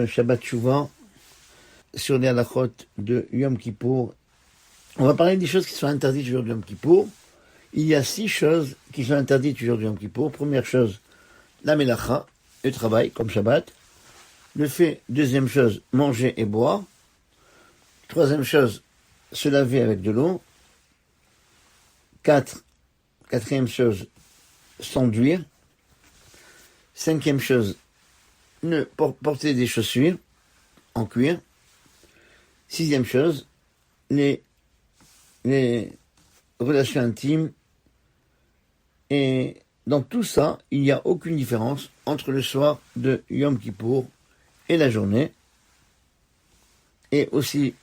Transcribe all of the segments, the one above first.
Shabbat Shuvah, sur les halachot de Yom Kippour. On va parler des choses qui sont interdites le jour de Yom Kippour. Il y a 6 choses qui sont interdites le jour de Yom Kippour. Première chose, la melacha, le travail, comme Shabbat. Le fait, deuxième chose, manger et boire. Troisième chose, se laver avec de l'eau. Quatrième chose, s'enduire. Cinquième chose, ne porter des chaussures en cuir. Sixième chose, les relations intimes. Et dans tout ça, il n'y a aucune différence entre le soir de Yom Kippour et la journée. Et aussi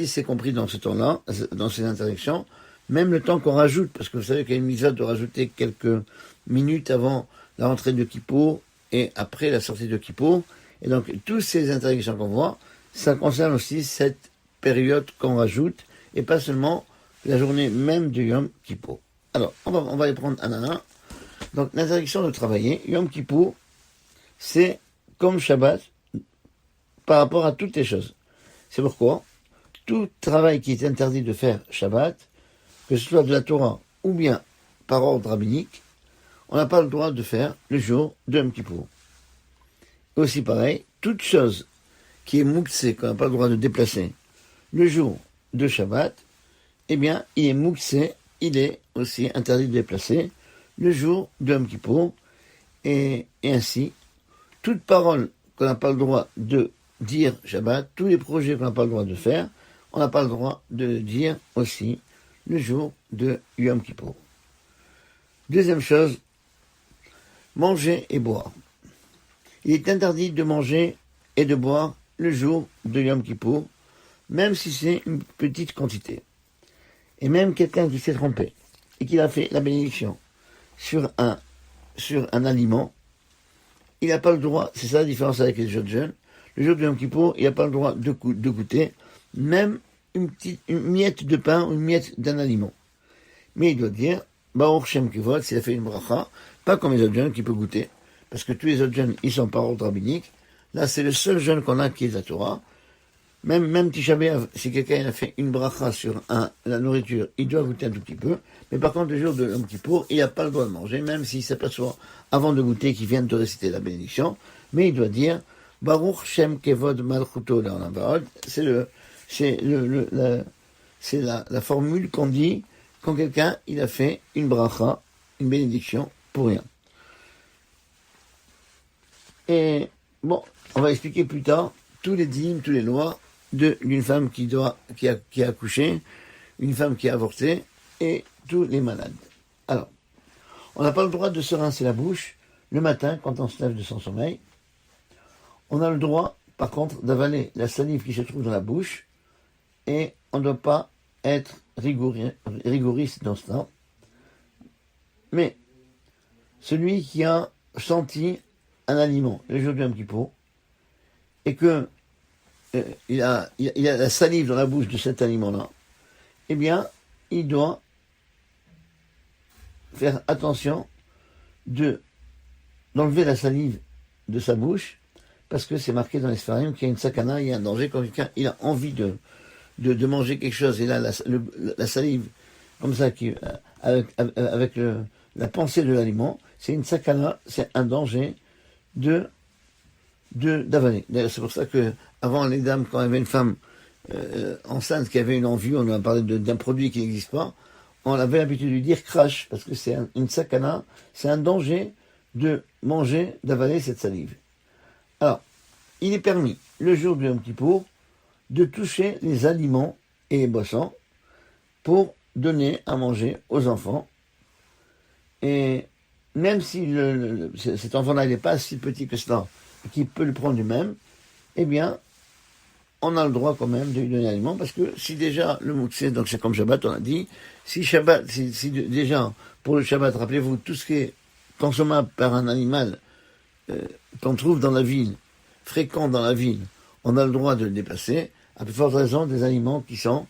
c'est compris dans ce temps-là, dans ces interdictions, même le temps qu'on rajoute, parce que vous savez qu'il y a une mise de rajouter quelques minutes avant la rentrée de Kippour et après la sortie de Kippour. Et donc, toutes ces interdictions qu'on voit, ça concerne aussi cette période qu'on rajoute, et pas seulement la journée même de Yom Kippour. Alors, on va les prendre un à un. Donc, l'interdiction de travailler, Yom Kippour, c'est comme Shabbat par rapport à toutes les choses. C'est pourquoi tout travail qui est interdit de faire Shabbat, que ce soit de la Torah ou bien par ordre rabbinique, on n'a pas le droit de faire le jour de Yom Kippour. Aussi pareil, toute chose qui est mouxée, qu'on n'a pas le droit de déplacer le jour de Shabbat, eh bien, il est mouxé, il est aussi interdit de déplacer le jour de Yom Kippour, et ainsi, toute parole qu'on n'a pas le droit de dire Shabbat, tous les projets qu'on n'a pas le droit de faire, on n'a pas le droit de dire aussi le jour de Yom Kippour. Deuxième chose, manger et boire. Il est interdit de manger et de boire le jour de Yom Kippour, même si c'est une petite quantité. Et même quelqu'un qui s'est trompé et qui a fait la bénédiction sur un aliment, il n'a pas le droit, c'est ça la différence avec les autres jeûnes, le jour de Yom Kippour, il n'a pas le droit de goûter même une miette de pain ou une miette d'un aliment. Mais il doit dire, Baruch Shem Kivod, s'il a fait une bracha, pas comme les autres jeûnes qui peut goûter, parce que tous les autres jeûnes, ils sont par ordre rabbinique. Là, c'est le seul jeûne qu'on a qui est la Torah. Même Tisha B'Av, si quelqu'un a fait une bracha sur la nourriture, il doit goûter un tout petit peu. Mais par contre, le jour de Yom Kippour, il n'a pas le droit de manger, même s'il s'aperçoit avant de goûter qu'il vient de réciter la bénédiction. Mais il doit dire Baruch Shem Kevod Malchuto Le'olam Va'od. C'est la formule qu'on dit quand quelqu'un il a fait une bracha, une bénédiction pour rien. Et bon, on va expliquer plus tard tous les dîmes, toutes les lois d'une femme qui a accouché, une femme qui a avorté et tous les malades. Alors, on n'a pas le droit de se rincer la bouche le matin quand on se lève de son sommeil. On a le droit, par contre, d'avaler la salive qui se trouve dans la bouche et on ne doit pas être rigoriste dans cela. Mais celui qui a senti un aliment le jour du Yom Kippour et que il a la salive dans la bouche de cet aliment-là, eh bien, il doit faire attention d'enlever la salive de sa bouche, parce que c'est marqué dans les Sfarim qu'il y a une sakana, il y a un danger quand quelqu'un il a envie de manger quelque chose, et là la salive, comme ça, avec la pensée de l'aliment, c'est une sakana, c'est un danger d'avaler. D'ailleurs, c'est pour ça que avant les dames, quand il y avait une femme enceinte qui avait une envie, on a parlé d'un produit qui n'existe pas, on avait l'habitude de lui dire crash, parce que c'est une sakana, c'est un danger de manger, d'avaler cette salive. Alors, il est permis, le jour du Yom Kippour, de toucher les aliments et les boissons pour donner à manger aux enfants. Et même si cet enfant-là n'est pas si petit que cela, qui peut le prendre lui-même, eh bien, on a le droit quand même de lui donner l'aliment, parce que si déjà le mouktsé, donc c'est comme Shabbat, on a dit, si déjà, pour le Shabbat, rappelez-vous, tout ce qui est consommable par un animal qu'on trouve dans la ville, fréquent dans la ville, on a le droit de le dépasser, à plus forte raison des aliments qui sont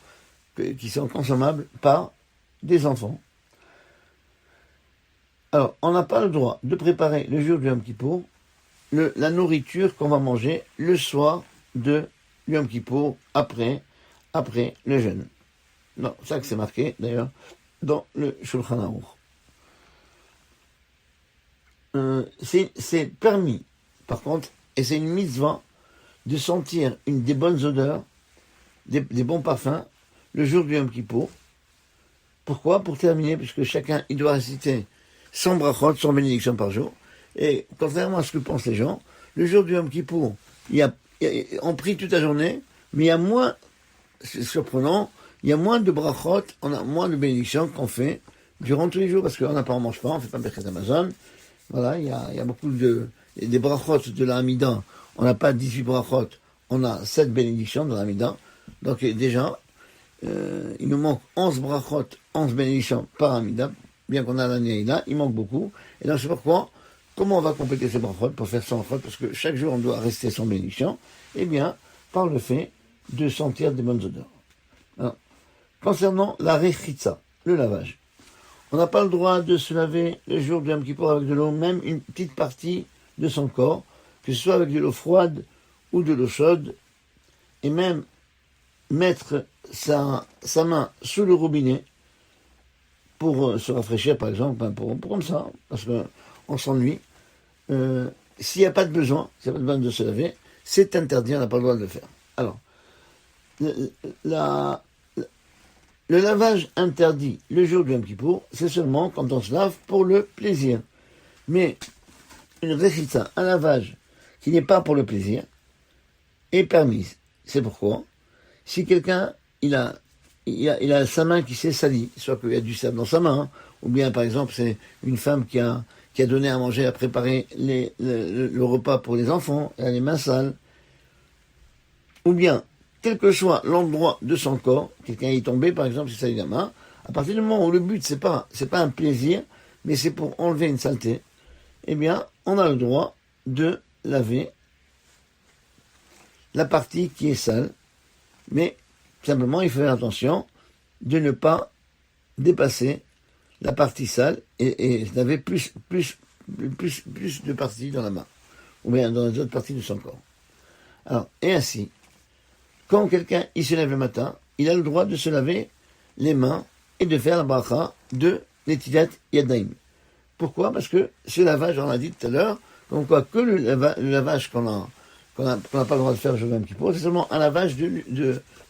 consommables par des enfants. Alors, on n'a pas le droit de préparer le jour du Yom Kippour la nourriture qu'on va manger le soir de Yom Kippour, après le jeûne. Non, ça que c'est marqué, d'ailleurs, dans le Shulchan Aruch. C'est permis, par contre, et c'est une mitzvah, de sentir des bonnes odeurs, des bons parfums, le jour du Yom Kippour. Pourquoi? Pour terminer, puisque chacun, il doit réciter 100 brachot, 100 bénédictions par jour. Et contrairement à ce que pensent les gens, le jour du Yom Kippour, on prie toute la journée, mais il y a moins, c'est surprenant, il y a moins de brachot, on a moins de bénédictions qu'on fait durant tous les jours, parce qu'on n'a pas, on mange pas, on fait pas Birkat Hamazon. Voilà, il y a beaucoup des brachot de la Hamida. On n'a pas 18 brachot, on a 7 bénédictions dans la Hamida. Donc déjà, il nous manque 11 brachot, 11 bénédictions par Hamida, bien qu'on a la Neila, il manque beaucoup. Et donc c'est pourquoi, comment on va compléter ces brachot pour faire 100 brachot, parce que chaque jour on doit rester sans bénédiction, eh bien, par le fait de sentir des bonnes odeurs. Alors, concernant la rechitza, le lavage, on n'a pas le droit de se laver le jour du Yom Kippour avec de l'eau, même une petite partie de son corps, que ce soit avec de l'eau froide ou de l'eau chaude, et même mettre sa main sous le robinet pour se rafraîchir, par exemple, pour comme ça, parce qu'on s'ennuie. S'il n'y a pas de besoin, de se laver, c'est interdit, on n'a pas le droit de le faire. Alors, le lavage interdit le jour du Yom Kippour, c'est seulement quand on se lave pour le plaisir. Mais une rechitza, un lavage qui n'est pas pour le plaisir, est permise. C'est pourquoi, si quelqu'un il a sa main qui s'est salie, soit qu'il y a du sable dans sa main, ou bien par exemple c'est une femme qui a donné à manger, à préparer le repas pour les enfants, elle a les mains sales, ou bien quel que soit l'endroit de son corps, quelqu'un est tombé, par exemple, c'est sali la main, à partir du moment où le but, c'est pas un plaisir, mais c'est pour enlever une saleté, eh bien, on a le droit de laver la partie qui est sale, mais simplement, il faut faire attention de ne pas dépasser la partie sale et laver plus de parties dans la main, ou bien dans les autres parties de son corps. Alors, et ainsi, quand quelqu'un il se lève le matin, il a le droit de se laver les mains et de faire la bracha de Netilat Yadayim. Pourquoi? Parce que ce lavage, on l'a dit tout à l'heure, comme quoi que le lavage qu'on n'a pas le droit de faire le jour Yom Kippour, c'est seulement un lavage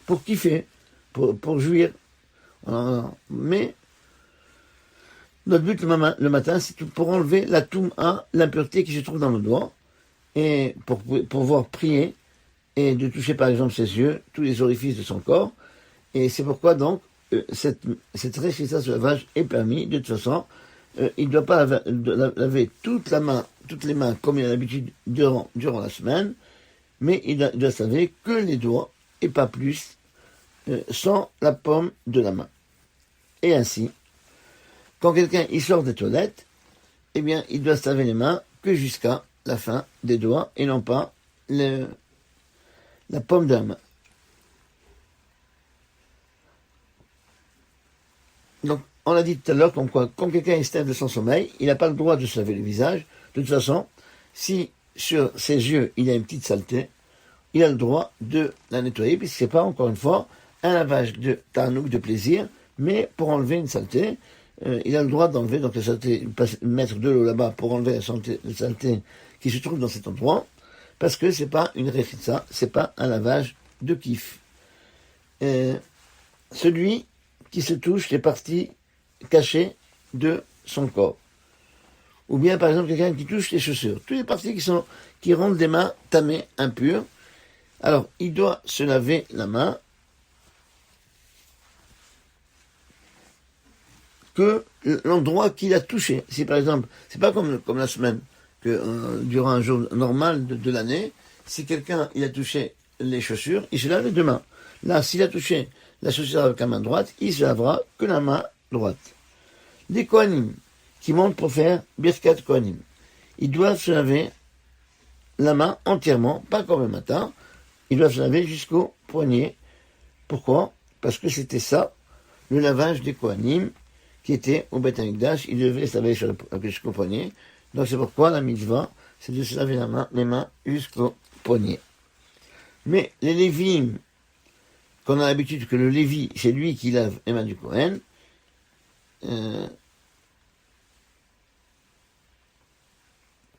pour kiffer, pour jouir. Mais notre but le matin, c'est pour enlever la toum'a, l'impureté qui se trouve dans le doigt, et pour pouvoir prier, et de toucher par exemple ses yeux, tous les orifices de son corps. Et c'est pourquoi donc cette rechitza, ce lavage est permis. De toute façon, il ne doit pas laver toutes les mains comme il a l'habitude durant la semaine, mais il doit se laver que les doigts et pas plus, sans la paume de la main. Et ainsi, quand quelqu'un il sort des toilettes, eh bien il doit se laver les mains que jusqu'à la fin des doigts et non pas la paume de la main. Donc, on a dit tout à l'heure comme quoi, quand quelqu'un se lève de son sommeil, il n'a pas le droit de se laver le visage. De toute façon, si sur ses yeux il y a une petite saleté, il a le droit de la nettoyer, puisque c'est pas, encore une fois, un lavage de tarnouk, de plaisir, mais pour enlever une saleté, il a le droit d'enlever, donc la saleté, mettre de l'eau là-bas pour enlever la saleté qui se trouve dans cet endroit, parce que c'est pas une rechitza, c'est pas un lavage de kiff. Celui qui se touche les parties cachées de son corps. Ou bien, par exemple, quelqu'un qui touche les chaussures. Toutes les parties qui rendent des mains tamées, impures. Alors, il doit se laver la main que l'endroit qu'il a touché. Si, par exemple, c'est pas comme la semaine, que durant un jour normal de l'année, si quelqu'un il a touché les chaussures, il se lave les deux mains. Là, s'il a touché la chaussure avec la main droite, il se lavera que la main droite. Les Kohanim, qui montent pour faire Birkat Kohanim, ils doivent se laver la main entièrement, pas comme le matin, ils doivent se laver jusqu'au poignet. Pourquoi? Parce que c'était ça, le lavage des Kohanim, qui était au Beth Amikdash, ils devaient se laver jusqu'au poignet. Donc c'est pourquoi la mitzvah, c'est de se laver les mains jusqu'au poignet. Mais les Lévi'im, qu'on a l'habitude que le Lévi, c'est lui qui lave les mains du Kohen,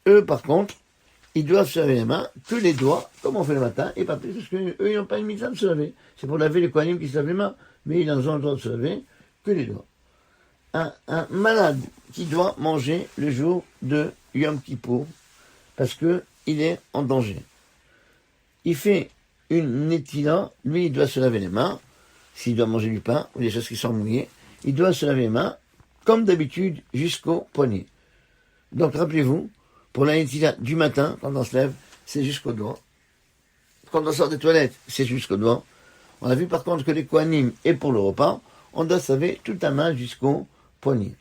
eux, par contre, ils doivent se laver les mains que les doigts, comme on fait le matin, et pas plus, parce qu'eux, ils n'ont pas une mitzvah de se laver. C'est pour laver les Kohanim qui se lavent les mains, mais ils n'ont le droit de se laver que les doigts. Un malade qui doit manger le jour de Yom Kippour, parce que il est en danger. Il fait une netila, lui il doit se laver les mains, s'il doit manger du pain ou des choses qui sont mouillées, il doit se laver les mains, comme d'habitude, jusqu'au poignet. Donc rappelez-vous, pour la netila du matin, quand on se lève, c'est jusqu'au doigt. Quand on sort des toilettes, c'est jusqu'au doigt. On a vu par contre que les kohanim, et pour le repas, on doit se laver toute la main jusqu'au poignet.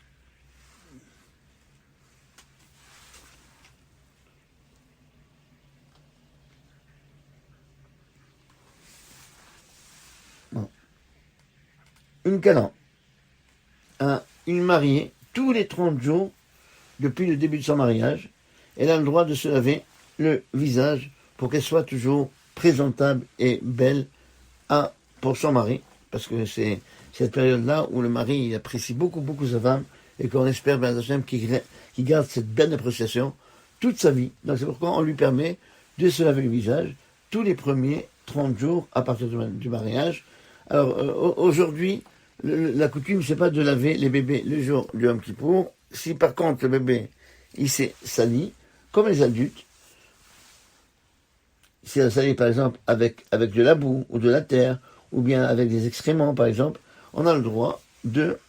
Bon. Une calan. Une mariée, tous les 30 jours, depuis le début de son mariage, elle a le droit de se laver le visage pour qu'elle soit toujours présentable et belle pour son mari, parce que c'est cette période-là où le mari il apprécie beaucoup sa femme et qu'on espère bien qu'il garde cette belle appréciation toute sa vie. Donc c'est pourquoi on lui permet de se laver le visage tous les premiers 30 jours à partir du mariage. Alors aujourd'hui, la coutume c'est pas de laver les bébés le jour du Yom Kippour. Si par contre le bébé il s'est sali, comme les adultes, si elle sali par exemple avec de la boue ou de la terre, ou bien avec des excréments par exemple, on a le droit de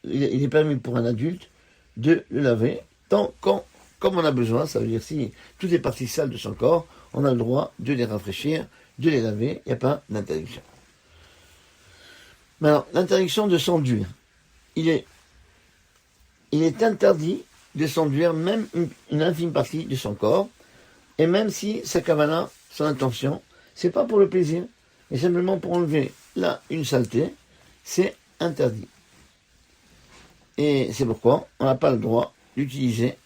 il est permis pour un adulte de le laver comme on a besoin, ça veut dire si toutes les parties sales de son corps, on a le droit de les rafraîchir, de les laver, il n'y a pas d'interdiction. Maintenant, l'interdiction de s'enduire. Il est interdit de s'enduire même une infime partie de son corps, et même si sa kavana, son intention, c'est pas pour le plaisir, mais simplement pour enlever là une saleté, c'est interdit. Et c'est pourquoi on n'a pas le droit d'utiliser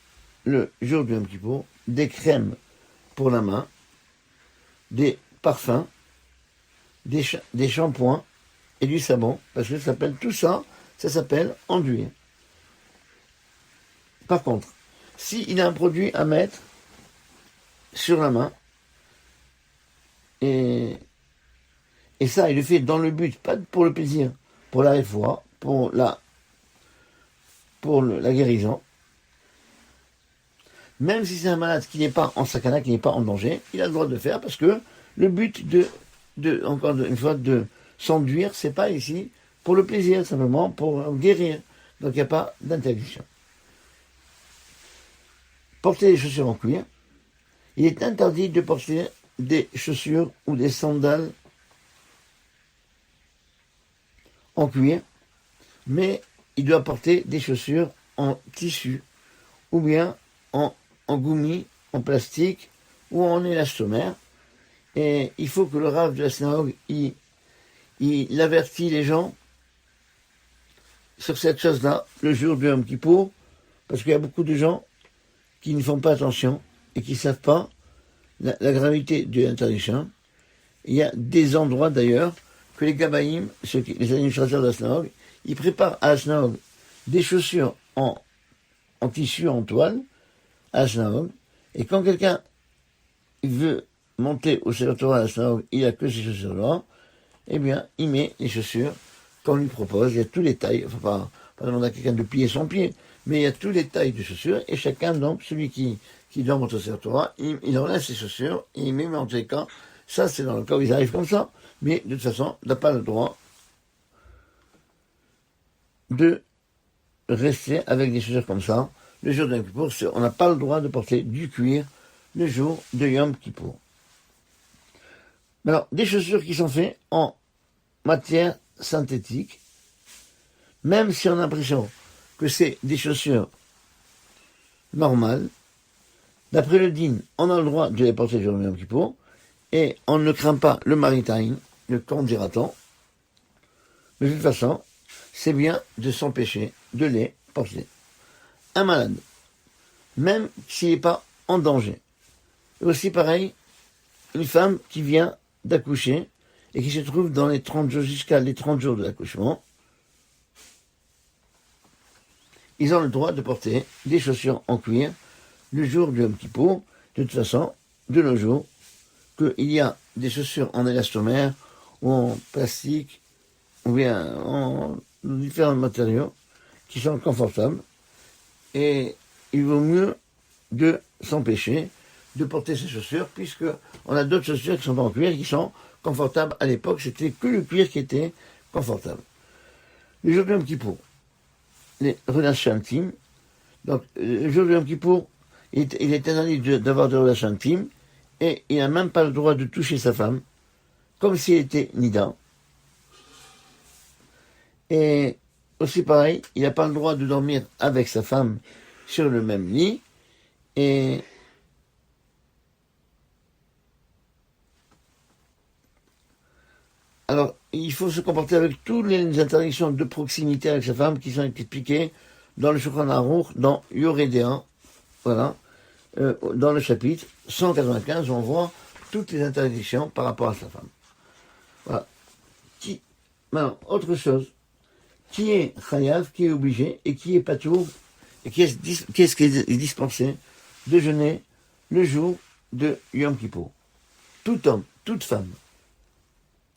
le jour du Yom Kippour des crèmes pour la main, des parfums, des shampoings et du savon, parce que ça s'appelle enduire. Par contre, s'il a un produit à mettre sur la main, et ça, il le fait dans le but, pas pour le plaisir, pour la réfoua, pour la guérison. Même si c'est un malade qui n'est pas en sakana, qui n'est pas en danger, il a le droit de le faire parce que le but encore une fois, de s'enduire, c'est pas ici pour le plaisir, simplement pour guérir. Donc il n'y a pas d'interdiction. Porter des chaussures en cuir. Il est interdit de porter des chaussures ou des sandales en cuir, mais il doit porter des chaussures en tissu, ou bien en gommi, en plastique, ou en élastomère. Et il faut que le rav de la synagogue, il avertit les gens sur cette chose-là, le jour du Yom Kippour, parce qu'il y a beaucoup de gens qui ne font pas attention et qui ne savent pas la gravité de l'interdiction. Il y a des endroits d'ailleurs que les gabaïm, les administrateurs de la synagogue, ils préparent à la synagogue des chaussures en tissu, en toile, à la synagogue, et quand quelqu'un veut monter au Seder Torah à la synagogue, il n'a que ces chaussures-là, eh bien, il met les chaussures qu'on lui propose, il y a tous les tailles, enfin pas demander à quelqu'un de plier son pied, mais il y a tous les tailles de chaussures, et chacun, donc, celui qui doit monter au Seder Torah, il enlève ses chaussures, et il met en tous les cas, ça c'est dans le cas où ils arrivent comme ça, mais de toute façon, il n'a pas le droit de rester avec des chaussures comme ça. Le jour de Yom Kippour, on n'a pas le droit de porter du cuir le jour de Yom Kippour. Alors, des chaussures qui sont faites en matière synthétique, même si on a l'impression que c'est des chaussures normales, d'après le din, on a le droit de les porter le jour de Yom Kippour, et on ne craint pas le maritime, le camp dira-t-on, mais de toute façon, c'est bien de s'empêcher de les porter. Un malade, même s'il n'est pas en danger. Et aussi pareil, une femme qui vient d'accoucher et qui se trouve dans les 30 jours, jusqu'à les 30 jours de l'accouchement, ils ont le droit de porter des chaussures en cuir le jour du Yom Kippour. De toute façon, de nos jours, qu'il y a des chaussures en élastomère ou en plastique ou bien en différents matériaux qui sont confortables, et il vaut mieux de s'empêcher de porter ces chaussures, puisque on a d'autres chaussures qui sont en cuir qui sont confortables. À l'époque, c'était que le cuir qui était confortable. Le jour du Yom Kippour, les relations intimes. Donc, le jour du Yom Kippour, il est interdit d'avoir des relations intimes, et il n'a même pas le droit de toucher sa femme, comme s'il était nida. Et aussi pareil, il n'a pas le droit de dormir avec sa femme sur le même lit, et alors, il faut se comporter avec toutes les interdictions de proximité avec sa femme qui sont expliquées dans le Shulchan Aruch, dans Yoredea, voilà, dans le chapitre 195, on voit toutes les interdictions par rapport à sa femme. Voilà. Maintenant, autre chose, qui est chayav, qui est obligé, et qui est patour, et qu'est-ce qui est dispensé de jeûner le jour de Yom Kippour. Tout homme, toute femme,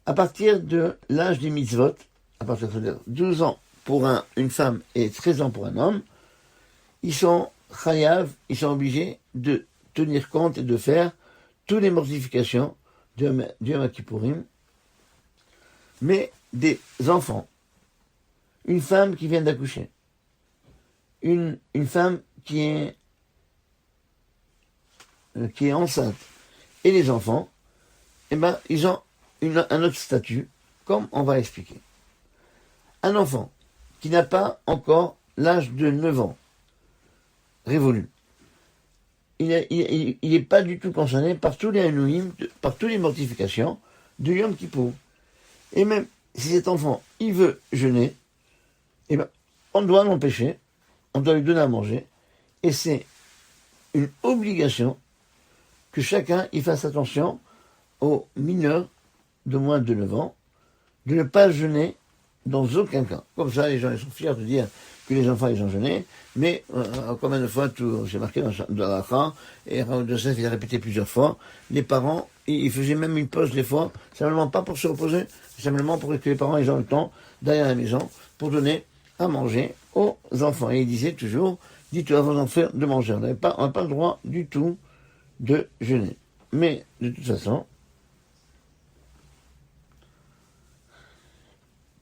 à partir de l'âge des mitzvot, à partir de 12 ans pour une femme et 13 ans pour un homme, ils sont chayav, ils sont obligés de tenir compte et de faire toutes les mortifications de Yom Kippourim, mais des enfants, une femme qui vient d'accoucher, une femme qui est enceinte, et les enfants, eh ben, ils ont un autre statut, comme on va expliquer. Un enfant qui n'a pas encore l'âge de 9 ans, révolu, il n'est pas du tout concerné par tous les Hanouim, par toutes les mortifications de Yom Kippour. Et même si cet enfant, il veut jeûner, eh ben, on doit l'empêcher, on doit lui donner à manger, et c'est une obligation que chacun y fasse attention aux mineurs de moins de 9 ans, de ne pas jeûner dans aucun cas. Comme ça, les gens ils sont fiers de dire que les enfants ils ont jeûné, mais combien de fois, j'ai marqué dans la Kha, et Raoul Joseph il a répété plusieurs fois, les parents, ils faisaient même une pause des fois, simplement pas pour se reposer, simplement pour que les parents ils ont le temps d'aller à la maison pour donner à manger aux enfants. Et il disait toujours, dites à vos enfants de manger. On n'a pas le droit du tout de jeûner. Mais de toute façon,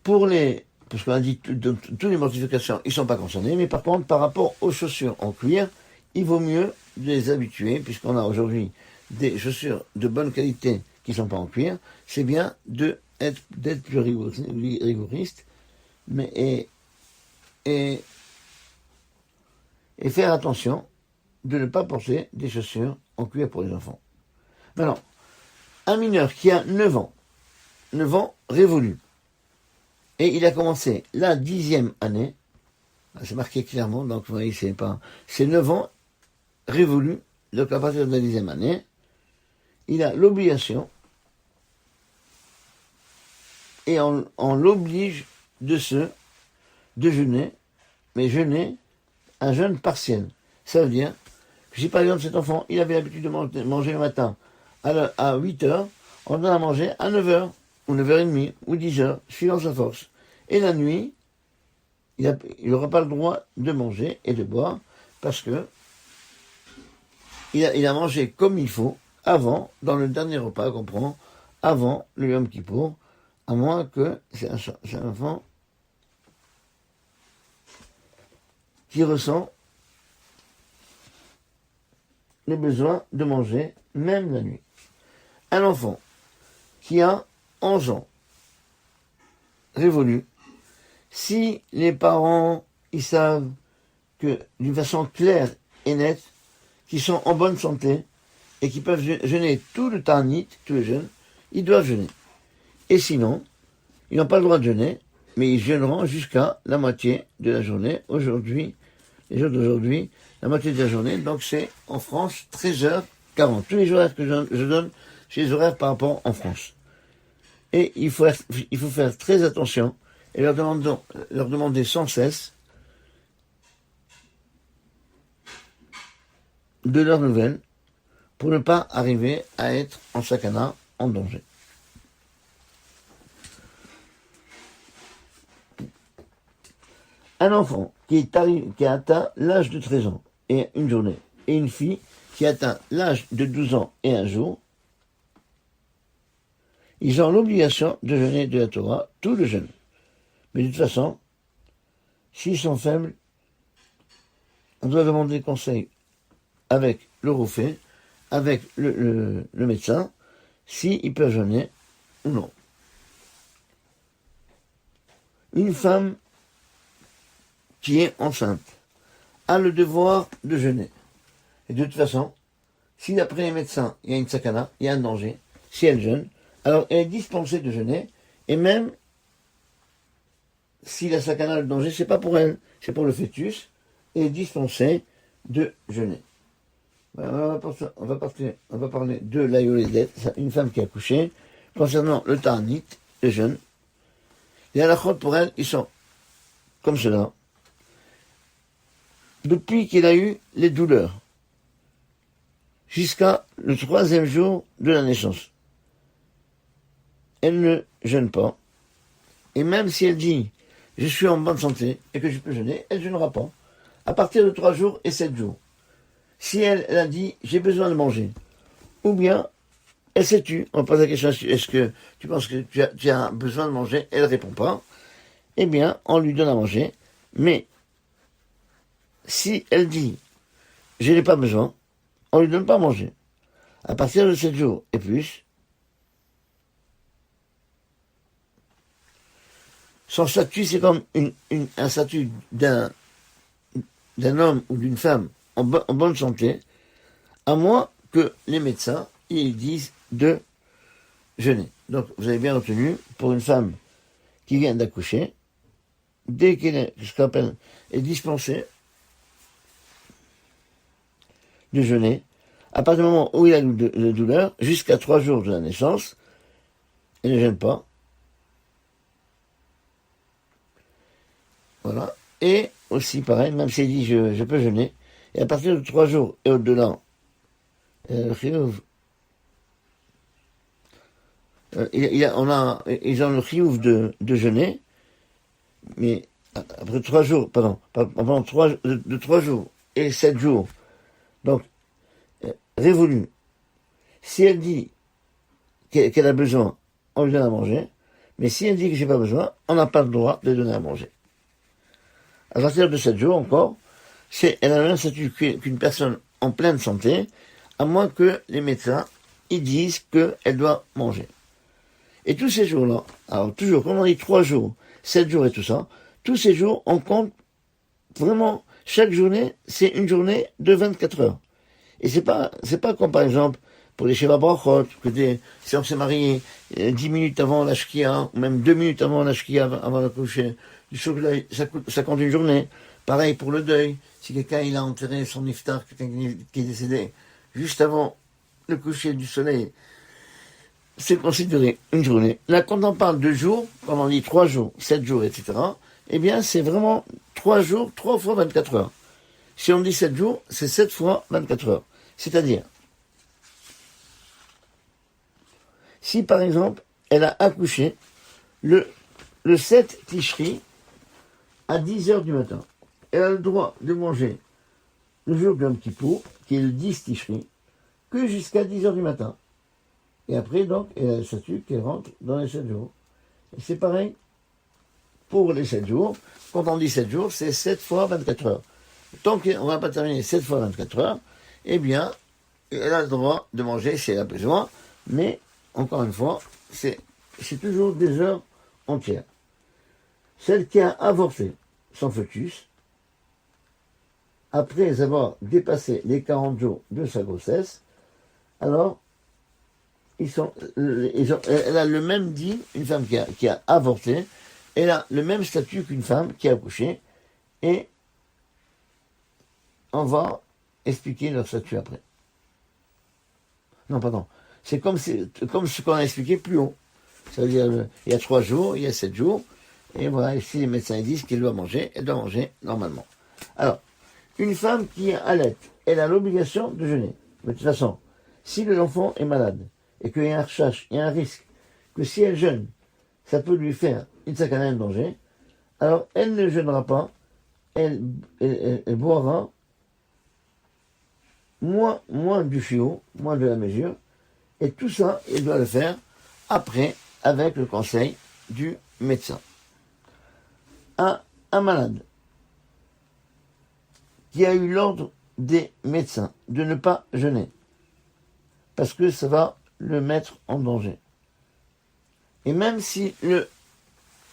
parce qu'on a dit toutes les mortifications, ils ne sont pas concernés, mais par contre, par rapport aux chaussures en cuir, il vaut mieux les habituer, puisqu'on a aujourd'hui des chaussures de bonne qualité qui ne sont pas en cuir, c'est bien d'être plus rigoriste, mais et faire attention de ne pas porter des chaussures en cuir pour les enfants. Maintenant, un mineur qui a 9 ans révolus, et il a commencé la 10e année, c'est marqué clairement, donc vous voyez, c'est 9 ans révolus, donc à partir de la 10e année, il a l'obligation, et on l'oblige de jeûner, mais jeûner un jeûne partiel. Ça veut dire que si par exemple cet enfant, il avait l'habitude de manger le matin à 8 heures, on donne à manger à 9 heures, ou 9h30, ou 10 heures, suivant sa force. Et la nuit, il n'aura pas le droit de manger et de boire, parce que il a mangé comme il faut, avant, dans le dernier repas qu'on prend, avant le Yom Kippour, à moins que c'est un enfant qui ressent le besoin de manger, même la nuit. Un enfant qui a 11 ans, révolu, si les parents, ils savent que, d'une façon claire et nette, qu'ils sont en bonne santé, et qu'ils peuvent jeûner tout le Ta'anit, tous les jeûnes, ils doivent jeûner. Et sinon, ils n'ont pas le droit de jeûner, mais ils jeûneront jusqu'à la moitié de la journée. Aujourd'hui, les jours d'aujourd'hui, la moitié de la journée, donc c'est en France 13h40. Tous les horaires que je donne, c'est les horaires par rapport en France. Et il faut faire très attention et leur demander sans cesse de leurs nouvelles pour ne pas arriver à être en sakana, en danger. Un enfant qui a atteint l'âge de 13 ans et une journée, et une fille qui a atteint l'âge de 12 ans et un jour, ils ont l'obligation de jeûner de la Torah tout le jeûne. Mais de toute façon, s'ils sont faibles, on doit demander conseil avec le roufé, avec le médecin, s'ils peuvent jeûner ou non. Une femme qui est enceinte a le devoir de jeûner. Et de toute façon, si d'après les médecins, il y a une sakana, il y a un danger, si elle jeûne, alors elle est dispensée de jeûner, et même si la sakana, le danger, c'est pas pour elle, c'est pour le fœtus, elle est dispensée de jeûner. On va parler de la yoledet, une femme qui a accouché, concernant le ta'anit, le jeûne. Les halachot pour elle, ils sont comme cela. Depuis qu'il a eu les douleurs, jusqu'à le 3e jour de la naissance, elle ne jeûne pas. Et même si elle dit « je suis en bonne santé et que je peux jeûner », elle ne jeûnera pas. À partir de 3 jours et 7 jours. Si elle a dit « j'ai besoin de manger », ou bien elle s'est tue, on pose la question « est-ce que tu penses que tu as besoin de manger ?» Elle ne répond pas. Eh bien, on lui donne à manger. Mais si elle dit « je n'ai pas besoin », on ne lui donne pas à manger. À partir de 7 jours et plus, son statut, c'est comme un statut d'un homme ou d'une femme en bonne santé, à moins que les médecins ils disent de jeûner. Donc, vous avez bien retenu, pour une femme qui vient d'accoucher, dès qu'elle est, ce qu'on appelle, est dispensée de jeûner, à partir du moment où il a la douleur, jusqu'à 3 jours de la naissance, elle ne jeûne pas. Voilà. Et aussi, pareil, même s'il dit je peux jeûner, et à partir de 3 jours et au-delà, ils ont le chiyuv de jeûner, mais après 3 jours, pendant 3 jours et 7 jours, donc, révolu, si elle dit qu'elle a besoin, on lui donne à manger, mais si elle dit que j'ai pas besoin, on n'a pas le droit de donner à manger. À partir de 7 jours encore, elle a le même statut qu'une personne en pleine santé, à moins que les médecins ils disent qu'elle doit manger. Et tous ces jours-là, alors toujours, comme on dit 3 jours, 7 jours et tout ça, tous ces jours, on compte vraiment, chaque journée, c'est une journée de 24 heures. Et c'est pas comme par exemple, pour les Sheva Brachot, si on s'est marié 10 minutes avant la shkia, ou même 2 minutes avant la shkia, avant le coucher du soleil, ça compte une journée. Pareil pour le deuil, si quelqu'un il a enterré son iftar, quelqu'un qui est décédé juste avant le coucher du soleil, c'est considéré une journée. Là, quand on parle de jours, quand on dit 3 jours, 7 jours, etc., eh bien, c'est vraiment 3 jours, 3 fois 24 heures. Si on dit 7 jours, c'est 7 fois 24 heures. C'est-à-dire, si par exemple, elle a accouché le 7 Tishri à 10 heures du matin, elle a le droit de manger le jour de Yom Kippour, qui est le 10 Tishri, que jusqu'à 10 heures du matin. Et après, donc, elle a le statut qu'elle rentre dans les 7 jours. Et c'est pareil pour les 7 jours. Quand on dit 7 jours, c'est 7 fois 24 heures. Tant qu'on ne va pas terminer 7 fois 24 heures, eh bien, elle a le droit de manger si elle a besoin, mais, encore une fois, c'est toujours des heures entières. Celle qui a avorté son fœtus, après avoir dépassé les 40 jours de sa grossesse, alors, elle a le même dit, une femme qui a avorté, elle a le même statut qu'une femme qui a accouché, et on va expliquer leur statut après. Non, pardon. C'est comme ce qu'on a expliqué plus haut. Ça veut dire, il y a 3 jours, il y a 7 jours, et voilà, et si les médecins disent qu'elle doit manger, elle doit manger normalement. Alors, une femme qui est allait, elle a l'obligation de jeûner. Mais de toute façon, si l'enfant est malade, et qu'il y a un recherche, il y a un risque, que si elle jeûne, ça peut lui faire une sakana de danger, alors elle ne jeûnera pas, elle boira moins du fiot, moins de la mesure, et tout ça, elle doit le faire après, avec le conseil du médecin. Un malade qui a eu l'ordre des médecins de ne pas jeûner, parce que ça va le mettre en danger. Et même si le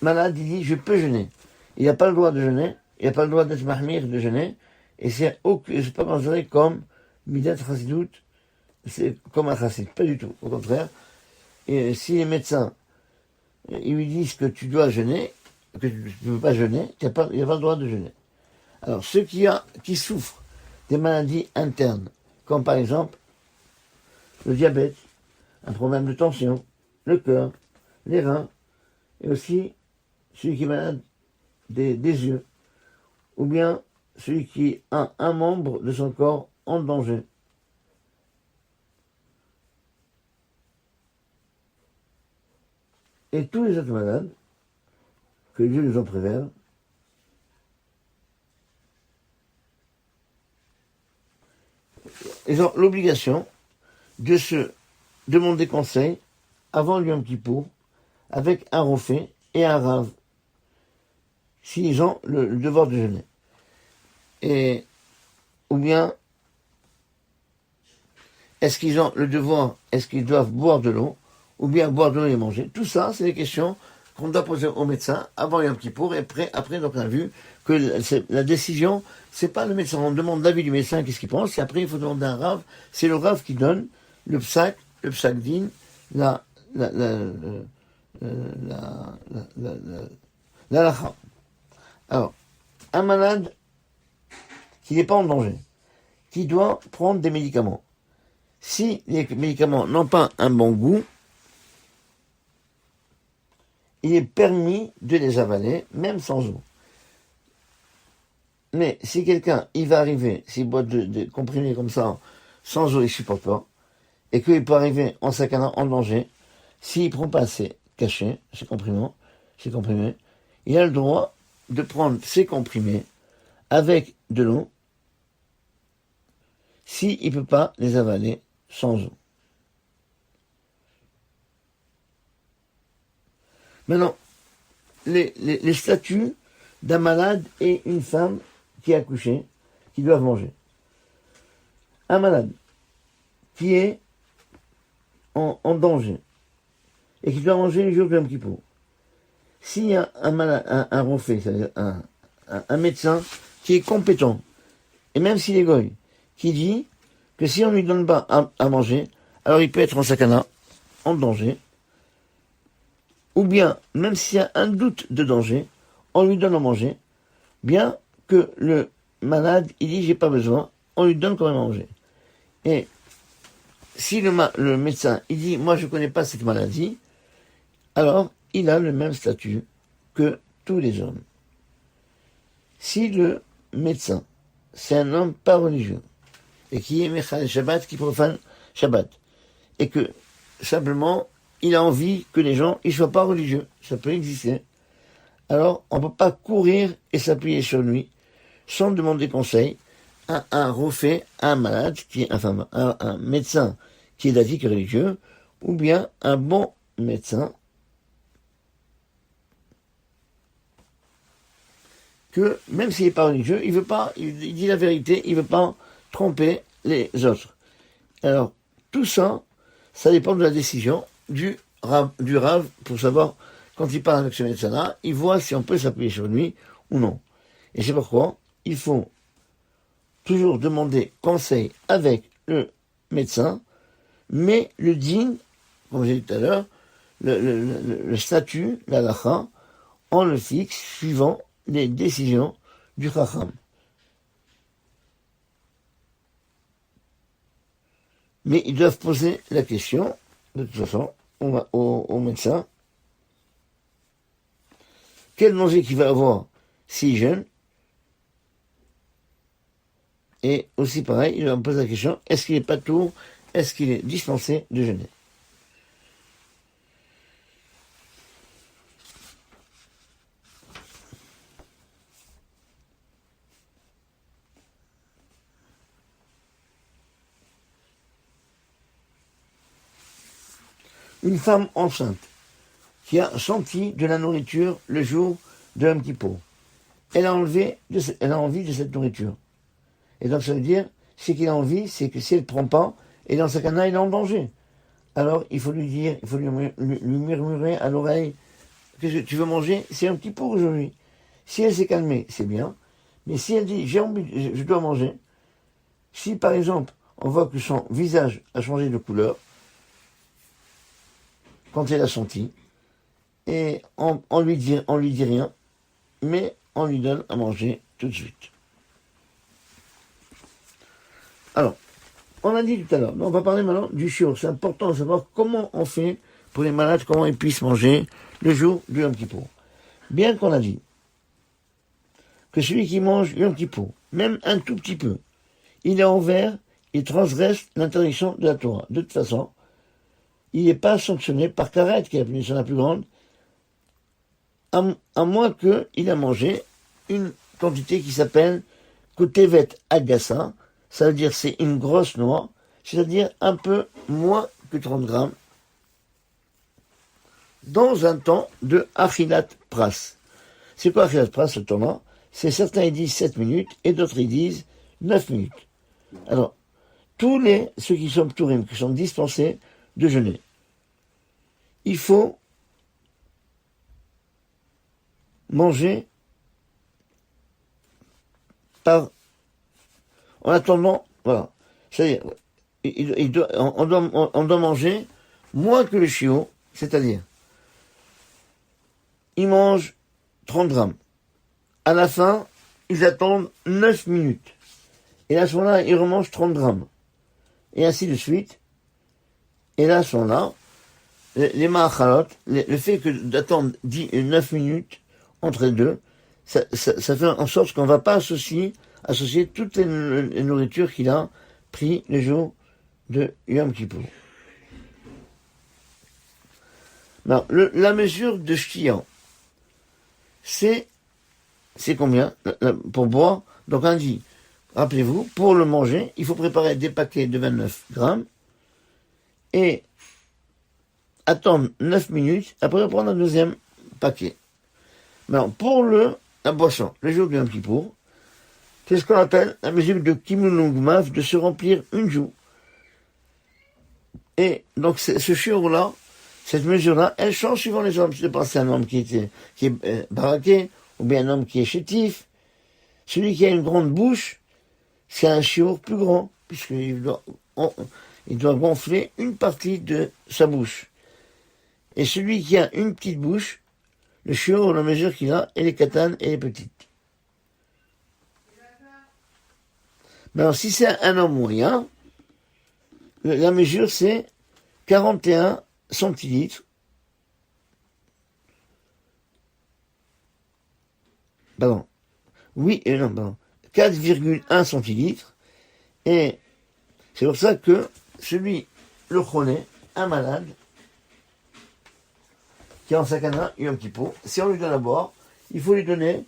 malade il dit je peux jeûner, il n'a pas le droit de jeûner, il n'a pas le droit d'être mahmir de jeûner, et c'est pas considéré comme midat chassidout, c'est comme un chassid, pas du tout, au contraire. Et si les médecins ils lui disent que tu dois jeûner, que tu ne peux pas jeûner, il n'y a pas le droit de jeûner. Alors ceux qui souffrent des maladies internes, comme par exemple le diabète, un problème de tension, le cœur, les reins, et aussi celui qui est malade des yeux, ou bien celui qui a un membre de son corps en danger. Et tous les autres malades, que Dieu nous en préserve, ils ont l'obligation de se demander conseil avant le Yom Kippour avec un rofé et un rave, s'ils ont le devoir de jeûner. Et, ou bien, est-ce qu'ils ont le devoir, est-ce qu'ils doivent boire de l'eau, ou bien boire de l'eau et manger. Tout ça, c'est des questions qu'on doit poser au médecin avant Yom Kippour, et après, donc on a vu que la décision, c'est pas le médecin, on demande l'avis du médecin, qu'est-ce qu'il pense, et après il faut demander un rave, c'est le rave qui donne le psak din, la lacha. Alors, un malade qui n'est pas en danger, qui doit prendre des médicaments. Si les médicaments n'ont pas un bon goût, il est permis de les avaler, même sans eau. Mais si quelqu'un, il va arriver, s'il boit de comprimés comme ça, sans eau, il ne supporte pas, et qu'il peut arriver en sakana, en danger, s'il ne prend pas ses cachets, ses comprimés, il a le droit de prendre ses comprimés avec de l'eau, s'il ne peut pas les avaler sans eau. Maintenant, les statuts d'un malade et une femme qui a accouché, qui doivent manger. Un malade qui est en danger et qui doit manger le jour de Yom Kippour. S'il y a un rofé, c'est-à-dire un médecin qui est compétent, et même s'il est goy, qui dit que si on ne lui donne pas à manger, alors il peut être en sakana, en danger, ou bien, même s'il y a un doute de danger, on lui donne à manger, bien que le malade, il dit j'ai pas besoin, on lui donne quand même à manger. Et si le médecin, il dit moi je connais pas cette maladie, alors il a le même statut que tous les hommes. Si le médecin, c'est un homme pas religieux, et qui est Mechal Shabbat, qui profane Shabbat, et que simplement il a envie que les gens ne soient pas religieux, ça peut exister, alors on ne peut pas courir et s'appuyer sur lui sans demander conseil à un rofé, à un malade, un médecin qui est d'avis religieux, ou bien un bon médecin que, même s'il n'est pas religieux, il dit la vérité, il ne veut pas tromper les autres. Alors, tout ça, ça dépend de la décision du Rav pour savoir, quand il parle avec ce médecin-là, il voit si on peut s'appuyer sur lui ou non. Et c'est pourquoi il faut toujours demander conseil avec le médecin, mais le din, comme j'ai dit tout à l'heure, le statut, la lacha, on le fixe suivant les décisions du chacham. Mais ils doivent poser la question, de toute façon, au médecin, quel danger qu'il va avoir s'il jeûne. Et aussi pareil, il va me poser la question, est-ce qu'il est pas tour, est-ce qu'il est dispensé de jeûner? Une femme enceinte qui a senti de la nourriture le jour de Yom Kippour, elle a envie de cette nourriture. Et donc ça veut dire, c'est qu'il a envie, c'est que si elle ne prend pas, et dans ce cas-là, il est en danger. Alors il faut lui dire, il faut lui murmurer à l'oreille, qu'est-ce que tu veux manger? C'est un petit pot aujourd'hui. Si elle s'est calmée, c'est bien. Mais si elle dit, j'ai envie, je dois manger, si par exemple, on voit que son visage a changé de couleur, quand elle a senti, et on lui dit rien, mais on lui donne à manger tout de suite. Alors, on a dit tout à l'heure, on va parler maintenant du shiur. C'est important de savoir comment on fait pour les malades, comment ils puissent manger le jour du Yom Kippour. Bien qu'on a dit que celui qui mange Yom Kippour, même un tout petit peu, il est envers, il transgresse l'interdiction de la Torah. De toute façon, il n'est pas sanctionné par Karet, qui est la punition la plus grande, à moins qu'il a mangé une quantité qui s'appelle Kotevet Agassa, ça veut dire c'est une grosse noix, c'est-à-dire un peu moins que 30 grammes, dans un temps de Achilat Pras. C'est quoi Achilat Pras, ce temps-là? C'est certains ils disent 7 minutes et d'autres ils disent 9 minutes. Alors, ceux qui sont Pturim, qui sont dispensés de jeûner, il faut manger en attendant, voilà. C'est-à-dire, on doit manger moins que le chiot, c'est-à-dire, ils mangent 30 grammes. À la fin, ils attendent 9 minutes. Et à ce moment-là, ils remangent 30 grammes. Et ainsi de suite. Et là, à ce moment-là, les ma'achalot, le fait que d'attendre 9 minutes entre les deux, ça fait en sorte qu'on ne va pas associer toutes les nourritures qu'il a pris le jour de Yom Kippour. Alors, la mesure de shtiyan, c'est combien pour boire? Donc on dit, rappelez-vous, pour le manger, il faut préparer des paquets de 29 grammes et attendre 9 minutes, après prendre un deuxième paquet. Maintenant, pour la boisson, le jour de Yom Kippour, c'est ce qu'on appelle la mesure de Kimulungmav, de se remplir une joue. Et donc ce shiur-là, cette mesure-là, elle change suivant les hommes. Je pense à un homme qui est baraqué, ou bien un homme qui est chétif. Celui qui a une grande bouche, c'est un shiur plus grand, puisqu'il doit gonfler une partie de sa bouche. Et celui qui a une petite bouche, le shiur, la mesure qu'il a, elle est katane, elle est petite. Mais alors, si c'est un homme moyen, la mesure c'est 41 centilitres. Pardon. Oui, non, pardon. 4,1 centilitres. Et c'est pour ça que le chroné, un malade, qui est en sakana, Yom Kippour, si on lui donne à boire, il faut lui donner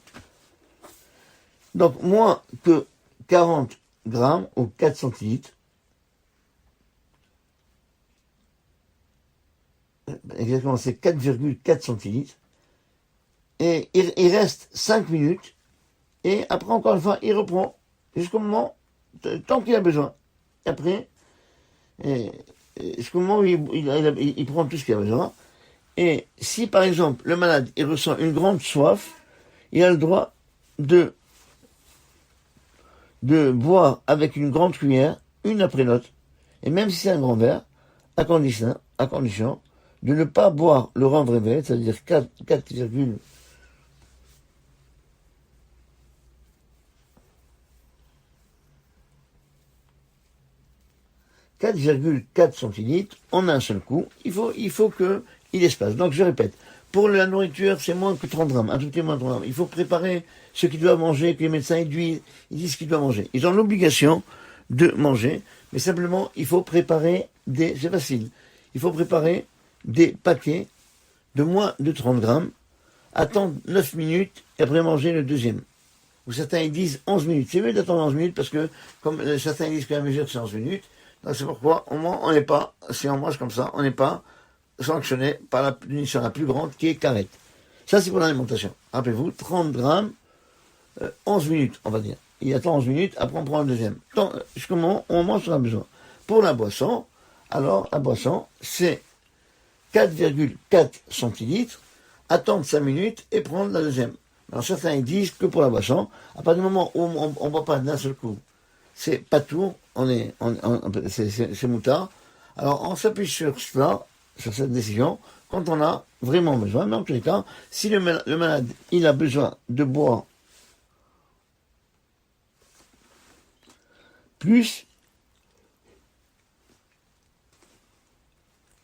donc moins que 40 grammes ou 4 centilitres. Exactement, c'est 4,4 centilitres. Et il reste 5 minutes. Et après, encore une fois, il reprend jusqu'au moment, tant qu'il a besoin. Et après, jusqu'au moment où il prend tout ce qu'il a besoin. Et si, par exemple, le malade, il ressent une grande soif, il a le droit de boire avec une grande cuillère, une après l'autre. Et même si c'est un grand verre, à condition de ne pas boire le rendre réveil, c'est-à-dire 4, 4,4 centilitres en un seul coup. Il faut qu'il espace. Donc je répète, pour la nourriture, c'est moins que 30 grammes, un tout petit moins de 30 grammes. Il faut préparer ce qu'il doit manger, que les médecins ils disent ce qu'il doit manger. Ils ont l'obligation de manger, mais simplement, il faut préparer c'est facile, il faut préparer des paquets de moins de 30 grammes, attendre 9 minutes et après manger le deuxième. Ou certains ils disent 11 minutes. C'est mieux d'attendre 11 minutes parce que, comme certains disent que la mesure c'est 11 minutes, donc c'est pourquoi, au moins, on n'est pas, si on mange comme ça, on n'est pas sanctionné par la punition la plus grande qui est carette. Ça, c'est pour l'alimentation. Rappelez-vous, 30 grammes, 11 minutes, on va dire. Il attend 11 minutes, après on prend le deuxième. Jusqu'au moment où on mange, on a besoin. Pour la boisson, alors, la boisson, c'est 4,4 centilitres, attendre 5 minutes et prendre la deuxième. Alors certains ils disent que pour la boisson, à partir du moment où on ne boit pas d'un seul coup, c'est pas tout, c'est moutard. Alors on s'appuie sur cela, sur cette décision, quand on a vraiment besoin. Mais en tous les cas, si le malade il a besoin de boire plus,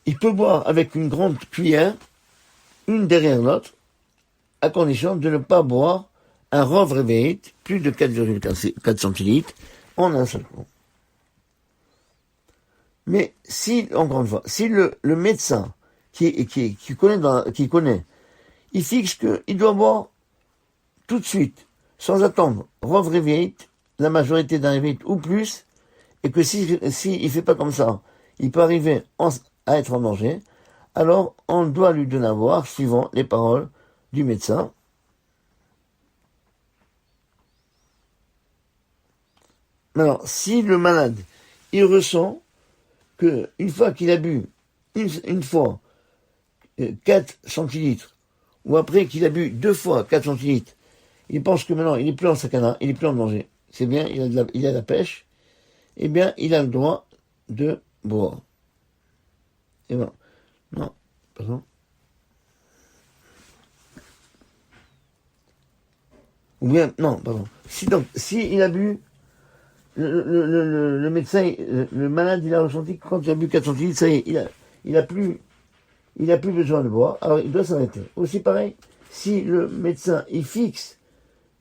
il peut boire avec une grande cuillère, une derrière l'autre, à condition de ne pas boire un rov réveillé, plus de 4,4 centilitres, en un seul coup. Mais si, encore une fois, si le médecin qui connaît, il fixe qu'il doit boire tout de suite, sans attendre, rov réveillé, la majorité d'un réveillé ou plus, et que si il fait pas comme ça, il peut arriver à être en danger, alors on doit lui donner à boire, suivant les paroles du médecin. Alors, si le malade, il ressent que une fois qu'il a bu, une fois 4 centilitres, ou après qu'il a bu 2 fois 4 centilitres, il pense que maintenant il est plus en sakana, il est plus en danger. C'est bien, il a de la pêche, eh bien, il a le droit de boire. Et bon, non, pardon. Ou bien, non, pardon. Si il a bu, le médecin, le malade, il a ressenti que quand il a bu 4 centilitres, ça y est, il a plus besoin de boire, alors il doit s'arrêter. Aussi pareil, si le médecin, il fixe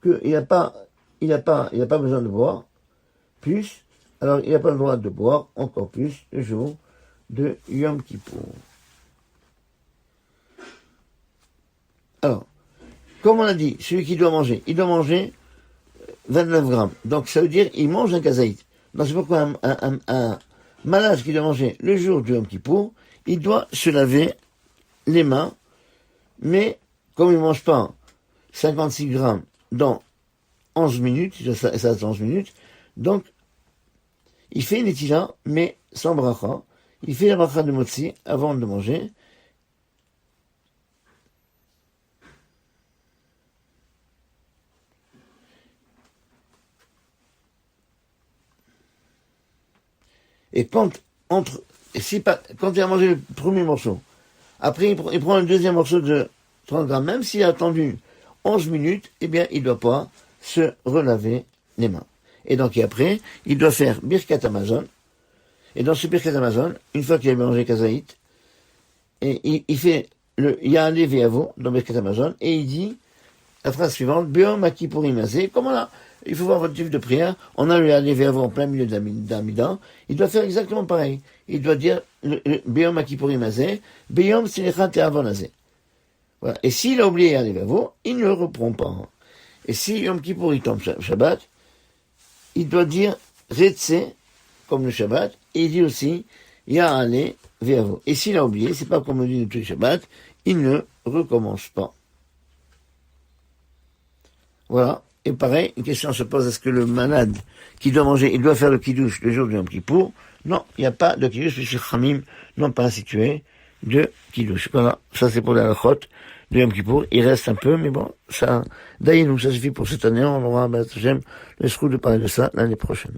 qu'il n'a pas besoin de boire, plus, alors il n'a pas le droit de boire encore plus le jour de Yom Kippour. Alors, comme on a dit, celui qui doit manger, il doit manger 29 grammes. Donc ça veut dire il mange un kazaït. Donc c'est pourquoi un malade qui doit manger le jour du Yom Kippour, il doit se laver les mains, mais comme il ne mange pas 56 grammes dans 11 minutes, ça attend 11 minutes, donc il fait une étila, mais sans bracha. Il fait la bracha de motzi avant de manger. Et quand il a mangé le premier morceau, après il prend un deuxième morceau de 30 grammes, même s'il a attendu 11 minutes, eh bien il ne doit pas se relaver les mains. Et donc après, il doit faire Birkat Hamazon. Et dans ce Birkat Hamazon, une fois qu'il a mangé kazaït, et il fait le Ya'aleh Ve'avo dans Birkat Hamazon, et il dit la phrase suivante, Be'om HaKippourim Hazeh, comme on a, il faut voir votre livre de prière, on a le Ya'aleh Ve'avo en plein milieu d'Amida, il doit faire exactement pareil. Il doit dire Be'om HaKippourim Hazeh, Be'om Silechat Te'avon Hazeh. Voilà. Et s'il a oublié Ya'aleh Ve'avo, il ne le reprend pas. Et si Yom Kippour il tombe Shabbat, il doit dire Retse, comme le Shabbat, et il dit aussi Ya'aleh Ve'avo. Et s'il a oublié, c'est pas comme on dit tous les Shabbat, il ne recommence pas. Voilà. Et pareil, une question se pose, est-ce que le malade qui doit manger, il doit faire le kiddush le jour du Yom Kippour? Non, il n'y a pas de kiddush, puisque les Khamim n'ont pas institué de kiddush. Voilà, ça c'est pour la halachot de Yom Kippour. Il reste un peu, mais bon, ça, d'ailleurs, ça suffit pour cette année. On aura, le trou de parler de ça l'année prochaine.